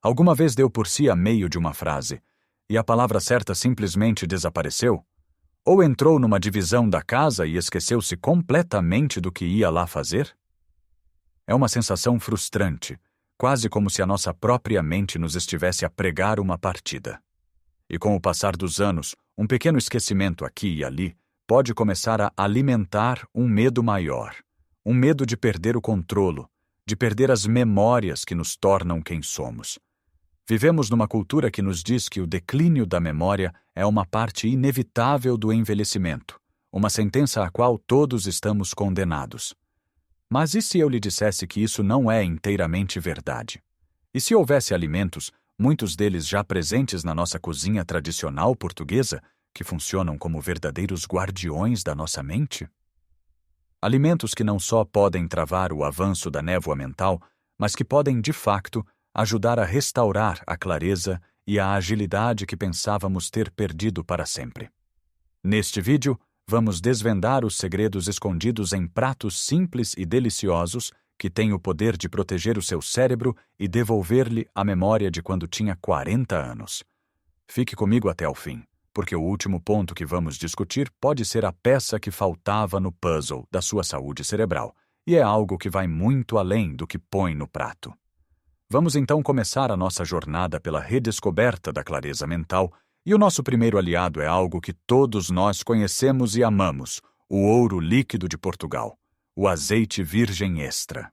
Alguma vez deu por si a meio de uma frase, e a palavra certa simplesmente desapareceu? Ou entrou numa divisão da casa e esqueceu-se completamente do que ia lá fazer? É uma sensação frustrante, quase como se a nossa própria mente nos estivesse a pregar uma partida. E com o passar dos anos, um pequeno esquecimento aqui e ali pode começar a alimentar um medo maior, um medo de perder o controlo, de perder as memórias que nos tornam quem somos. Vivemos numa cultura que nos diz que o declínio da memória é uma parte inevitável do envelhecimento, uma sentença à qual todos estamos condenados. Mas e se eu lhe dissesse que isso não é inteiramente verdade? E se houvesse alimentos, muitos deles já presentes na nossa cozinha tradicional portuguesa, que funcionam como verdadeiros guardiões da nossa mente? Alimentos que não só podem travar o avanço da névoa mental, mas que podem, de facto, ajudar a restaurar a clareza e a agilidade que pensávamos ter perdido para sempre. Neste vídeo, vamos desvendar os segredos escondidos em pratos simples e deliciosos que têm o poder de proteger o seu cérebro e devolver-lhe a memória de quando tinha 40 anos. Fique comigo até o fim, porque o último ponto que vamos discutir pode ser a peça que faltava no puzzle da sua saúde cerebral, e é algo que vai muito além do que põe no prato. Vamos então começar a nossa jornada pela redescoberta da clareza mental, e o nosso primeiro aliado é algo que todos nós conhecemos e amamos: o ouro líquido de Portugal, o azeite virgem extra.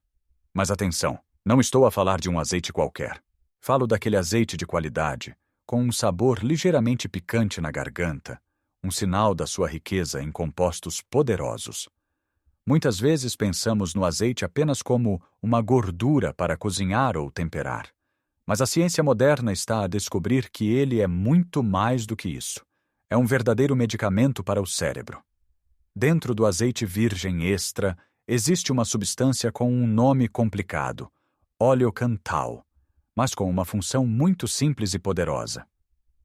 Mas atenção, não estou a falar de um azeite qualquer. Falo daquele azeite de qualidade, com um sabor ligeiramente picante na garganta, um sinal da sua riqueza em compostos poderosos. Muitas vezes pensamos no azeite apenas como uma gordura para cozinhar ou temperar. Mas a ciência moderna está a descobrir que ele é muito mais do que isso. É um verdadeiro medicamento para o cérebro. Dentro do azeite virgem extra, existe uma substância com um nome complicado, oleocanthal, mas com uma função muito simples e poderosa.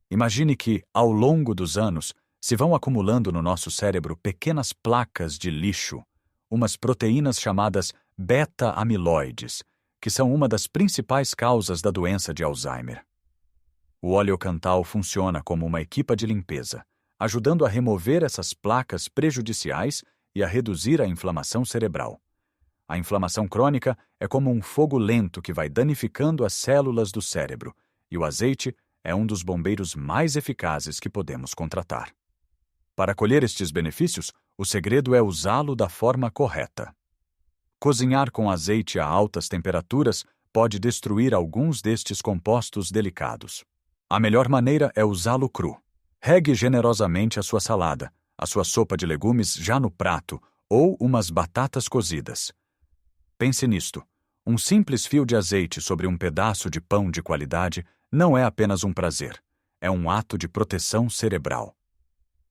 Imagine que, ao longo dos anos, se vão acumulando no nosso cérebro pequenas placas de lixo, umas proteínas chamadas beta-amiloides, que são uma das principais causas da doença de Alzheimer. O oleocanthal funciona como uma equipa de limpeza, ajudando a remover essas placas prejudiciais e a reduzir a inflamação cerebral. A inflamação crônica é como um fogo lento que vai danificando as células do cérebro, e o azeite é um dos bombeiros mais eficazes que podemos contratar. Para colher estes benefícios, o segredo é usá-lo da forma correta. Cozinhar com azeite a altas temperaturas pode destruir alguns destes compostos delicados. A melhor maneira é usá-lo cru. Regue generosamente a sua salada, a sua sopa de legumes já no prato ou umas batatas cozidas. Pense nisto: um simples fio de azeite sobre um pedaço de pão de qualidade não é apenas um prazer, é um ato de proteção cerebral.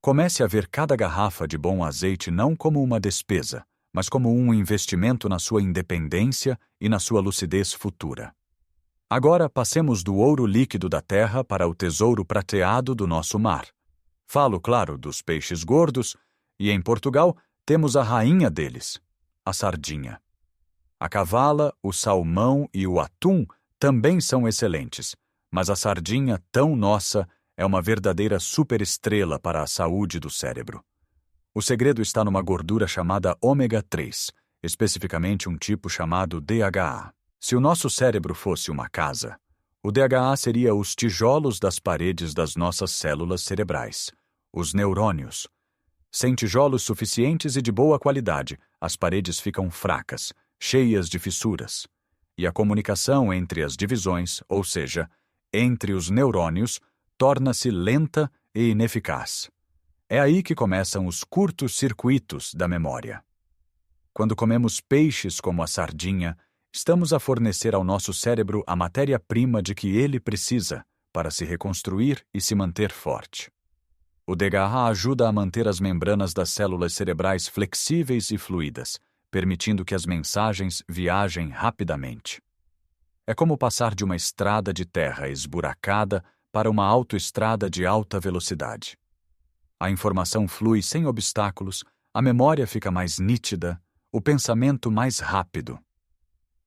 Comece a ver cada garrafa de bom azeite não como uma despesa, mas como um investimento na sua independência e na sua lucidez futura. Agora passemos do ouro líquido da terra para o tesouro prateado do nosso mar. Falo, claro, dos peixes gordos, e em Portugal temos a rainha deles, a sardinha. A cavala, o salmão e o atum também são excelentes, mas a sardinha tão nossa é uma verdadeira superestrela para a saúde do cérebro. O segredo está numa gordura chamada ômega 3, especificamente um tipo chamado DHA. Se o nosso cérebro fosse uma casa, o DHA seria os tijolos das paredes das nossas células cerebrais, os neurônios. Sem tijolos suficientes e de boa qualidade, as paredes ficam fracas, cheias de fissuras. E a comunicação entre as divisões, ou seja, entre os neurônios, torna-se lenta e ineficaz. É aí que começam os curtos-circuitos da memória. Quando comemos peixes como a sardinha, estamos a fornecer ao nosso cérebro a matéria-prima de que ele precisa para se reconstruir e se manter forte. O DHA ajuda a manter as membranas das células cerebrais flexíveis e fluidas, permitindo que as mensagens viajem rapidamente. É como passar de uma estrada de terra esburacada para uma autoestrada de alta velocidade. A informação flui sem obstáculos, a memória fica mais nítida, o pensamento mais rápido.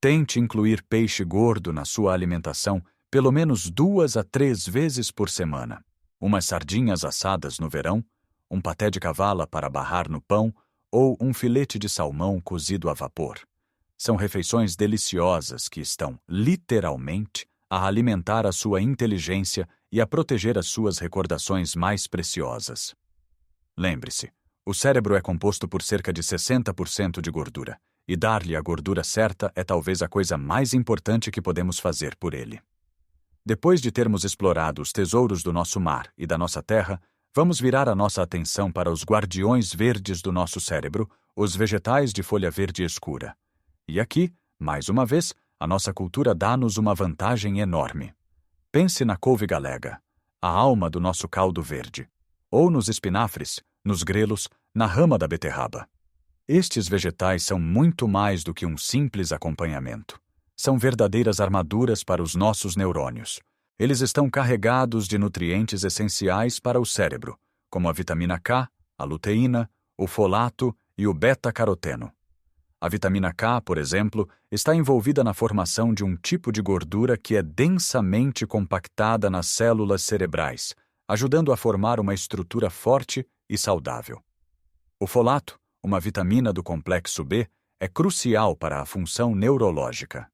Tente incluir peixe gordo na sua alimentação, pelo menos 2 a 3 vezes por semana. Umas sardinhas assadas no verão, um paté de cavala para barrar no pão ou um filete de salmão cozido a vapor. São refeições deliciosas que estão, literalmente, a alimentar a sua inteligência e a proteger as suas recordações mais preciosas. Lembre-se, o cérebro é composto por cerca de 60% de gordura, e dar-lhe a gordura certa é talvez a coisa mais importante que podemos fazer por ele. Depois de termos explorado os tesouros do nosso mar e da nossa terra, vamos virar a nossa atenção para os guardiões verdes do nosso cérebro, os vegetais de folha verde escura. E aqui, mais uma vez, a nossa cultura dá-nos uma vantagem enorme. Pense na couve galega, a alma do nosso caldo verde, ou nos espinafres, nos grelos, na rama da beterraba. Estes vegetais são muito mais do que um simples acompanhamento. São verdadeiras armaduras para os nossos neurônios. Eles estão carregados de nutrientes essenciais para o cérebro, como a vitamina K, a luteína, o folato e o beta-caroteno. A vitamina K, por exemplo, está envolvida na formação de um tipo de gordura que é densamente compactada nas células cerebrais, ajudando a formar uma estrutura forte e saudável. O folato, uma vitamina do complexo B, é crucial para a função neurológica.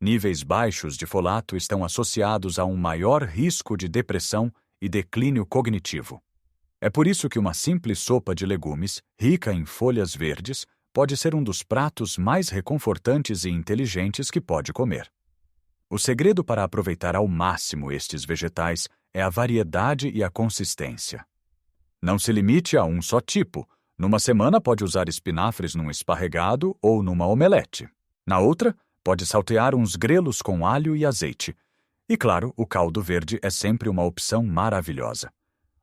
Níveis baixos de folato estão associados a um maior risco de depressão e declínio cognitivo. É por isso que uma simples sopa de legumes, rica em folhas verdes, pode ser um dos pratos mais reconfortantes e inteligentes que pode comer. O segredo para aproveitar ao máximo estes vegetais é a variedade e a consistência. Não se limite a um só tipo. Numa semana pode usar espinafres num esparregado ou numa omelete. Na outra, pode saltear uns grelos com alho e azeite. E claro, o caldo verde é sempre uma opção maravilhosa.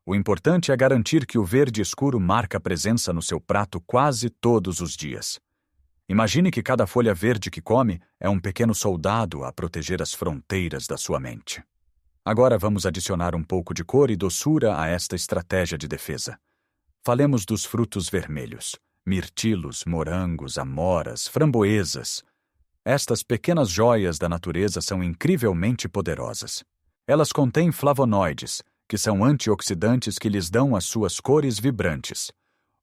O importante é garantir que o verde escuro marca presença no seu prato quase todos os dias. Imagine que cada folha verde que come é um pequeno soldado a proteger as fronteiras da sua mente. Agora vamos adicionar um pouco de cor e doçura a esta estratégia de defesa. Falemos dos frutos vermelhos: mirtilos, morangos, amoras, framboesas. Estas pequenas joias da natureza são incrivelmente poderosas. Elas contêm flavonoides, que são antioxidantes que lhes dão as suas cores vibrantes.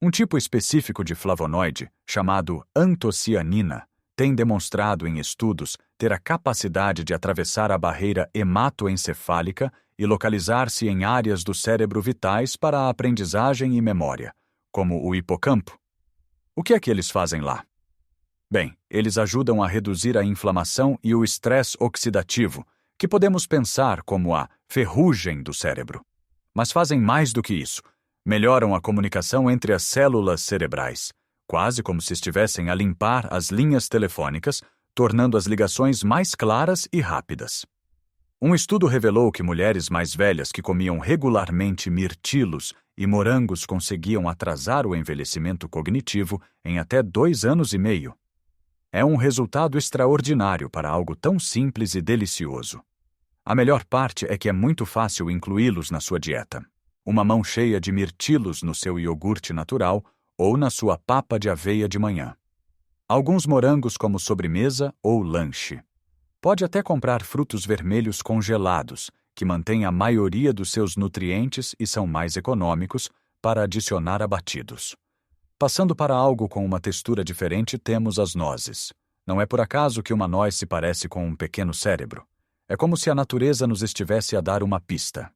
Um tipo específico de flavonoide, chamado antocianina, tem demonstrado em estudos ter a capacidade de atravessar a barreira hematoencefálica e localizar-se em áreas do cérebro vitais para a aprendizagem e memória, como o hipocampo. O que é que eles fazem lá? Bem, eles ajudam a reduzir a inflamação e o estresse oxidativo, que podemos pensar como a ferrugem do cérebro. Mas fazem mais do que isso. Melhoram a comunicação entre as células cerebrais, quase como se estivessem a limpar as linhas telefônicas, tornando as ligações mais claras e rápidas. Um estudo revelou que mulheres mais velhas que comiam regularmente mirtilos e morangos conseguiam atrasar o envelhecimento cognitivo em até 2 anos e meio. É um resultado extraordinário para algo tão simples e delicioso. A melhor parte é que é muito fácil incluí-los na sua dieta. Uma mão cheia de mirtilos no seu iogurte natural ou na sua papa de aveia de manhã. Alguns morangos como sobremesa ou lanche. Pode até comprar frutos vermelhos congelados, que mantêm a maioria dos seus nutrientes e são mais econômicos para adicionar a batidos. Passando para algo com uma textura diferente, temos as nozes. Não é por acaso que uma noz se parece com um pequeno cérebro. É como se a natureza nos estivesse a dar uma pista.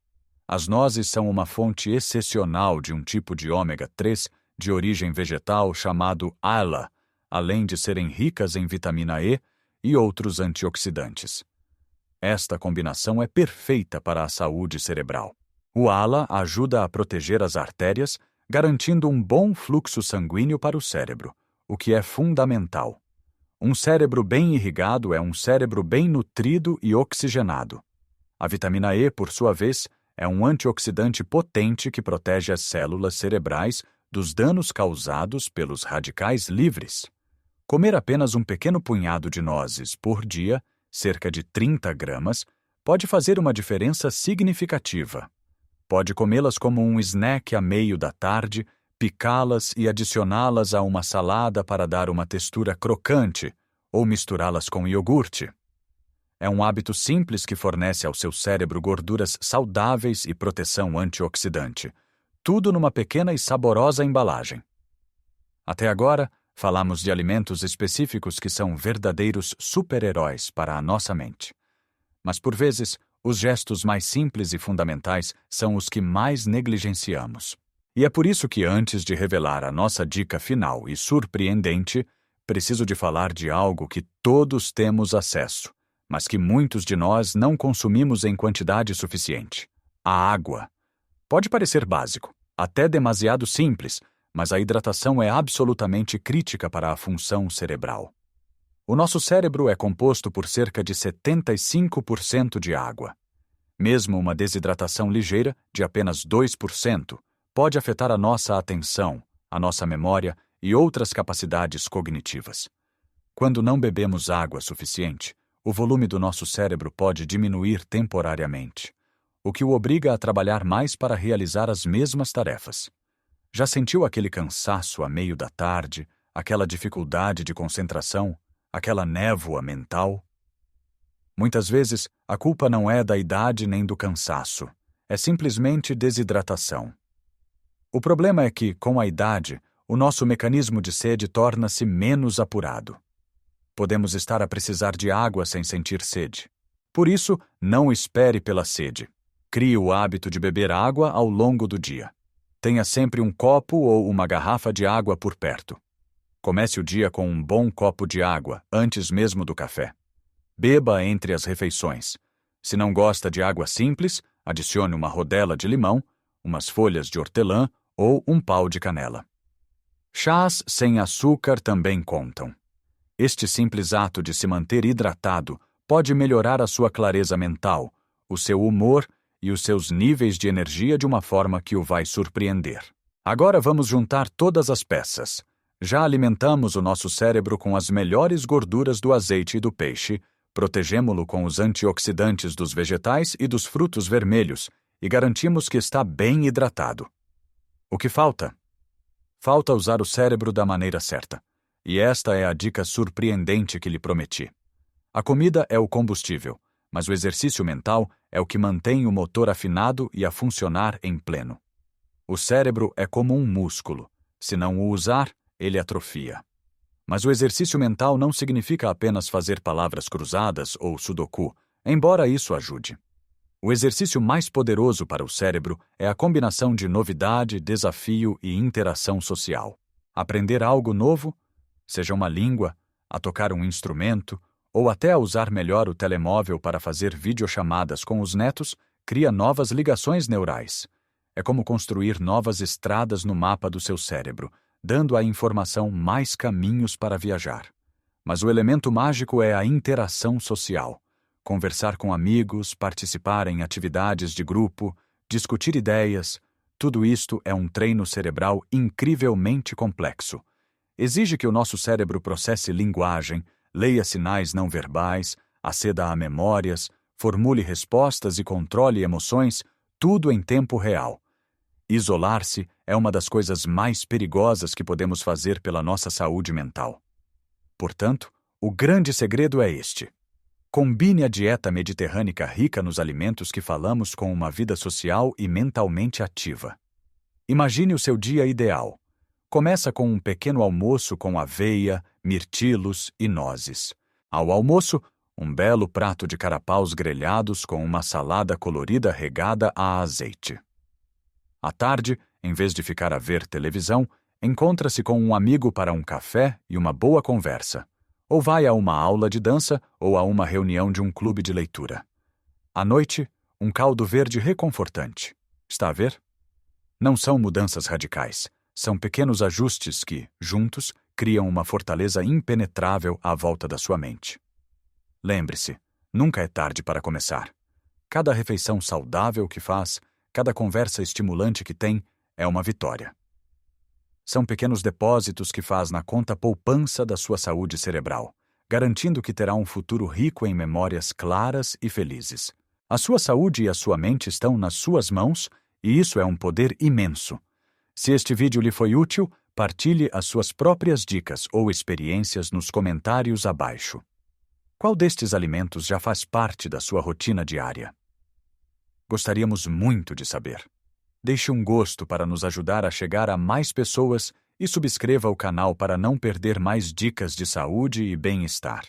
As nozes são uma fonte excepcional de um tipo de ômega 3 de origem vegetal chamado ALA, além de serem ricas em vitamina E e outros antioxidantes. Esta combinação é perfeita para a saúde cerebral. O ALA ajuda a proteger as artérias, garantindo um bom fluxo sanguíneo para o cérebro, o que é fundamental. Um cérebro bem irrigado é um cérebro bem nutrido e oxigenado. A vitamina E, por sua vez, é um antioxidante potente que protege as células cerebrais dos danos causados pelos radicais livres. Comer apenas um pequeno punhado de nozes por dia, cerca de 30 gramas, pode fazer uma diferença significativa. Pode comê-las como um snack a meio da tarde, picá-las e adicioná-las a uma salada para dar uma textura crocante, ou misturá-las com iogurte. É um hábito simples que fornece ao seu cérebro gorduras saudáveis e proteção antioxidante, tudo numa pequena e saborosa embalagem. Até agora, falamos de alimentos específicos que são verdadeiros super-heróis para a nossa mente. Mas, por vezes, os gestos mais simples e fundamentais são os que mais negligenciamos. E é por isso que, antes de revelar a nossa dica final e surpreendente, preciso de falar de algo que todos temos acesso, mas que muitos de nós não consumimos em quantidade suficiente: a água. Pode parecer básico, até demasiado simples, mas a hidratação é absolutamente crítica para a função cerebral. O nosso cérebro é composto por cerca de 75% de água. Mesmo uma desidratação ligeira, de apenas 2%, pode afetar a nossa atenção, a nossa memória e outras capacidades cognitivas. Quando não bebemos água suficiente, o volume do nosso cérebro pode diminuir temporariamente, o que o obriga a trabalhar mais para realizar as mesmas tarefas. Já sentiu aquele cansaço a meio da tarde, aquela dificuldade de concentração, aquela névoa mental? Muitas vezes, a culpa não é da idade nem do cansaço, é simplesmente desidratação. O problema é que, com a idade, o nosso mecanismo de sede torna-se menos apurado. Podemos estar a precisar de água sem sentir sede. Por isso, não espere pela sede. Crie o hábito de beber água ao longo do dia. Tenha sempre um copo ou uma garrafa de água por perto. Comece o dia com um bom copo de água, antes mesmo do café. Beba entre as refeições. Se não gosta de água simples, adicione uma rodela de limão, umas folhas de hortelã ou um pau de canela. Chás sem açúcar também contam. Este simples ato de se manter hidratado pode melhorar a sua clareza mental, o seu humor e os seus níveis de energia de uma forma que o vai surpreender. Agora vamos juntar todas as peças. Já alimentamos o nosso cérebro com as melhores gorduras do azeite e do peixe, protegemo-lo com os antioxidantes dos vegetais e dos frutos vermelhos e garantimos que está bem hidratado. O que falta? Falta usar o cérebro da maneira certa. E esta é a dica surpreendente que lhe prometi. A comida é o combustível, mas o exercício mental é o que mantém o motor afinado e a funcionar em pleno. O cérebro é como um músculo. Se não o usar, ele atrofia. Mas o exercício mental não significa apenas fazer palavras cruzadas ou sudoku, embora isso ajude. O exercício mais poderoso para o cérebro é a combinação de novidade, desafio e interação social. Aprender algo novo, seja uma língua, a tocar um instrumento, ou até a usar melhor o telemóvel para fazer videochamadas com os netos, cria novas ligações neurais. É como construir novas estradas no mapa do seu cérebro, dando à informação mais caminhos para viajar. Mas o elemento mágico é a interação social. Conversar com amigos, participar em atividades de grupo, discutir ideias, tudo isto é um treino cerebral incrivelmente complexo. Exige que o nosso cérebro processe linguagem, leia sinais não verbais, aceda a memórias, formule respostas e controle emoções, tudo em tempo real. Isolar-se é uma das coisas mais perigosas que podemos fazer pela nossa saúde mental. Portanto, o grande segredo é este. Combine a dieta mediterrânica rica nos alimentos que falamos com uma vida social e mentalmente ativa. Imagine o seu dia ideal. Começa com um pequeno almoço com aveia, mirtilos e nozes. Ao almoço, um belo prato de carapaus grelhados com uma salada colorida regada a azeite. À tarde, em vez de ficar a ver televisão, encontra-se com um amigo para um café e uma boa conversa. Ou vai a uma aula de dança ou a uma reunião de um clube de leitura. À noite, um caldo verde reconfortante. Está a ver? Não são mudanças radicais. São pequenos ajustes que, juntos, criam uma fortaleza impenetrável à volta da sua mente. Lembre-se, nunca é tarde para começar. Cada refeição saudável que faz, cada conversa estimulante que tem, é uma vitória. São pequenos depósitos que faz na conta poupança da sua saúde cerebral, garantindo que terá um futuro rico em memórias claras e felizes. A sua saúde e a sua mente estão nas suas mãos, e isso é um poder imenso. Se este vídeo lhe foi útil, partilhe as suas próprias dicas ou experiências nos comentários abaixo. Qual destes alimentos já faz parte da sua rotina diária? Gostaríamos muito de saber. Deixe um gosto para nos ajudar a chegar a mais pessoas e subscreva o canal para não perder mais dicas de saúde e bem-estar.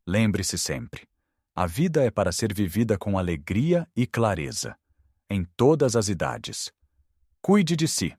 Lembre-se sempre, a vida é para ser vivida com alegria e clareza, em todas as idades. Cuide de si.